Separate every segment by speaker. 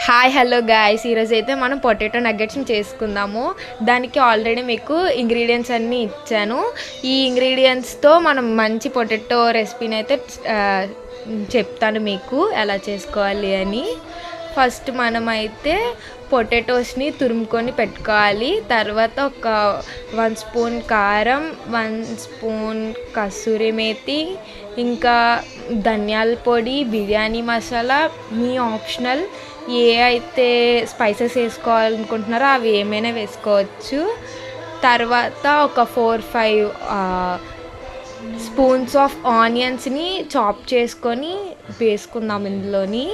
Speaker 1: Hi hello guys, ఈరోజు అయితే మనం పొటాటో నగ్గెట్స్ని చేసుకుందాము. దానికి ఆల్రెడీ మీకు ఇంగ్రీడియంట్స్ అన్నీ ఇచ్చాను. ఈ ఇంగ్రీడియంట్స్తో మనం మంచి పొటాటో రెసిపీని అయితే చెప్తాను మీకు ఎలా చేసుకోవాలి అని. ఫస్ట్ మనమైతే పొటాటోస్ని తురుముకొని పెట్టుకోవాలి. తర్వాత ఒక 1 స్పూన్ కారం, 1 స్పూన్ కసూరి మేతి, ఇంకా ధనియాల పొడి, బిర్యానీ మసాలా మీ ఆప్షనల్. ఏ అయితే స్పైసెస్ వేసుకోవాలనుకుంటున్నారో అవి ఏమైనా వేసుకోవచ్చు. తర్వాత ఒక 4-5 స్పూన్స్ ఆఫ్ ఆనియన్స్ని చాప్ చేసుకొని వేసుకుందాం. ఇందులోని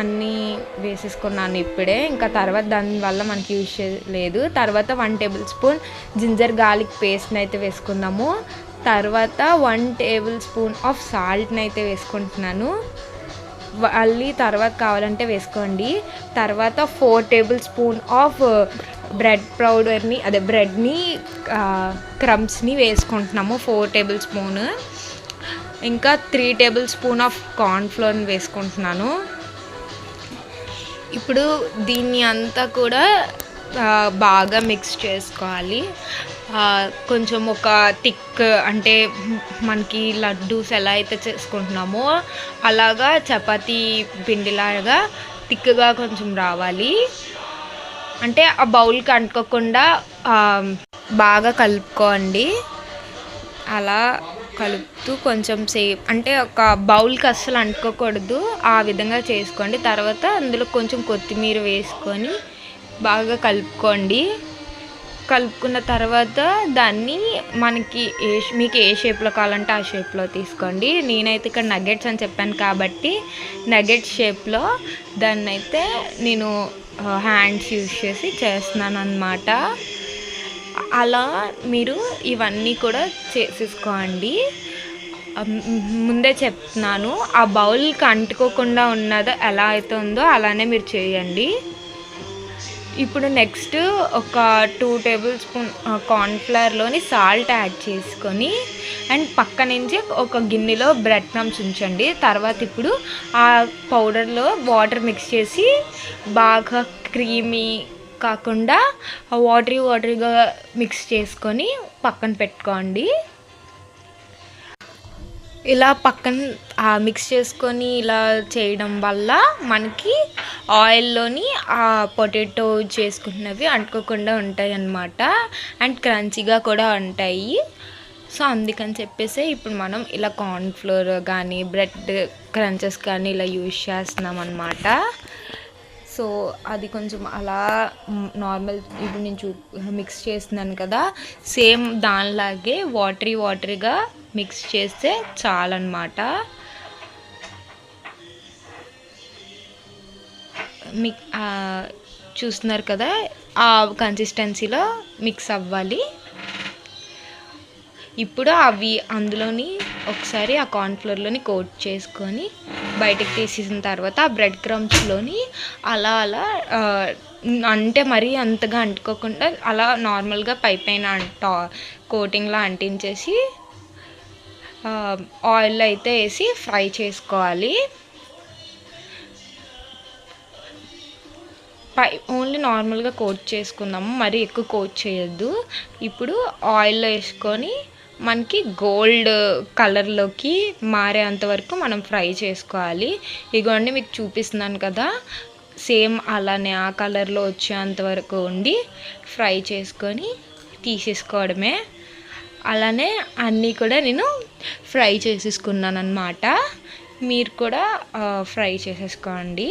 Speaker 1: అన్నీ వేసేసుకున్నాను ఇప్పుడే. ఇంకా తర్వాత దానివల్ల మనకి యూజ్ చేయలేదు. తర్వాత 1 టేబుల్ స్పూన్ జింజర్ గార్లిక్ పేస్ట్ని అయితే వేసుకుందాము. తర్వాత 1 టేబుల్ స్పూన్ ఆఫ్ సాల్ట్ని అయితే వేసుకుంటున్నాను. మళ్ళీ తర్వాత కావాలంటే వేసుకోండి. తర్వాత 4 టేబుల్ స్పూన్ ఆఫ్ బ్రెడ్ పౌడర్ని బ్రెడ్ని క్రమ్స్ని వేసుకుంటున్నాము, 4 టేబుల్ స్పూన్. ఇంకా 3 టేబుల్ స్పూన్ ఆఫ్ కార్న్ఫ్లోర్ని వేసుకుంటున్నాను. ఇప్పుడు దీన్ని అంతా కూడా బాగా మిక్స్ చేసుకోవాలి. కొంచెం ఒక థిక్, అంటే మనకి లడ్డూస్ ఎలా అయితే చేసుకుంటున్నామో అలాగా చపాతీ పిండిలాగా థిక్గా కొంచెం రావాలి. అంటే ఆ బౌల్కి అంటుకోకుండా బాగా కలుపుకోండి. అలా కలుపుతూ కొంచెం సేపు, అంటే ఒక బౌల్కి అస్సలు అంటుకోకూడదు, ఆ విధంగా చేసుకోండి. తర్వాత అందులో కొంచెం కొత్తిమీర వేసుకొని బాగా కలుపుకోండి. కలుపుకున్న తర్వాత దాన్ని మీకు ఏ షేప్లో కావాలంటే ఆ షేప్లో తీసుకోండి. నేనైతే ఇక్కడ నగ్గెట్స్ అని చెప్పాను కాబట్టి నగ్గెట్స్ షేప్లో దాన్ని అయితే నేను హ్యాండ్స్ యూజ్ చేసి చేస్తున్నాను అన్నమాట. అలా మీరు ఇవన్నీ కూడా చేసేసుకోండి. ముందే చెప్తున్నాను, ఆ బౌల్కి అంటుకోకుండా ఉన్నది ఎలా అయితే ఉందో అలానే మీరు చేయండి. ఇప్పుడు నెక్స్ట్ ఒక 2 టేబుల్ స్పూన్ కార్న్ఫ్లవర్లోని సాల్ట్ యాడ్ చేసుకొని అండ్ పక్క నుంచి ఒక గిన్నెలో బ్రెడ్ క్రమ్స్ ఉంచండి. తర్వాత ఇప్పుడు ఆ పౌడర్లో వాటర్ మిక్స్ చేసి బాగా క్రీమీ కాకుండా వాటరీగా మిక్స్ చేసుకొని పక్కన పెట్టుకోండి. ఇలా పక్కన మిక్స్ చేసుకొని ఇలా చేయడం వల్ల మనకి ఆయిల్లోని ఆ పొటాటో చేసుకున్నవి అంటుకోకుండా ఉంటాయి అన్నమాట. అండ్ క్రంచీగా కూడా ఉంటాయి. సో అందుకని చెప్పేసి ఇప్పుడు మనం ఇలా కార్న్ఫ్లోర్ కానీ బ్రెడ్ క్రంచెస్ కానీ ఇలా యూజ్ చేస్తున్నాం అన్నమాట. సో అది కొంచెం అలా నార్మల్, ఇప్పుడు నేను మిక్స్ చేస్తున్నాను కదా, సేమ్ దానిలాగే వాటరీగా మిక్స్ చేస్తే చాలన్నమాట. చూస్తున్నారు కదా, ఆ కన్సిస్టెన్సీలో మిక్స్ అవ్వాలి. ఇప్పుడు అవి అందులోని ఒకసారి ఆ కార్న్ఫ్లోర్లోని కోట్ చేసుకొని బయటకు తీసేసిన తర్వాత ఆ బ్రెడ్ క్రమ్స్లోని అలా అంటే మరీ అంతగా అంటుకోకుండా అలా నార్మల్గా పైన కోటింగ్లా అంటించేసి ఆయిల్ అయితే వేసి ఫ్రై చేసుకోవాలి. ఓన్లీ నార్మల్గా కోట్ చేసుకుందాము, మరీ ఎక్కువ కోట్ చేయొద్దు. ఇప్పుడు ఆయిల్లో వేసుకొని మనకి గోల్డ్ కలర్లోకి మారేంత వరకు మనం ఫ్రై చేసుకోవాలి. ఇగోండి మీకు చూపిస్తున్నాను కదా, సేమ్ అలానే ఆ కలర్లో వచ్చేంత వరకు ఉండి ఫ్రై చేసుకొని తీసేసుకోవడమే. అలానే అన్నీ కూడా నేను ఫ్రై చేసేసుకున్నాను అన్నమాట. మీరు కూడా ఫ్రై చేసేసుకోండి.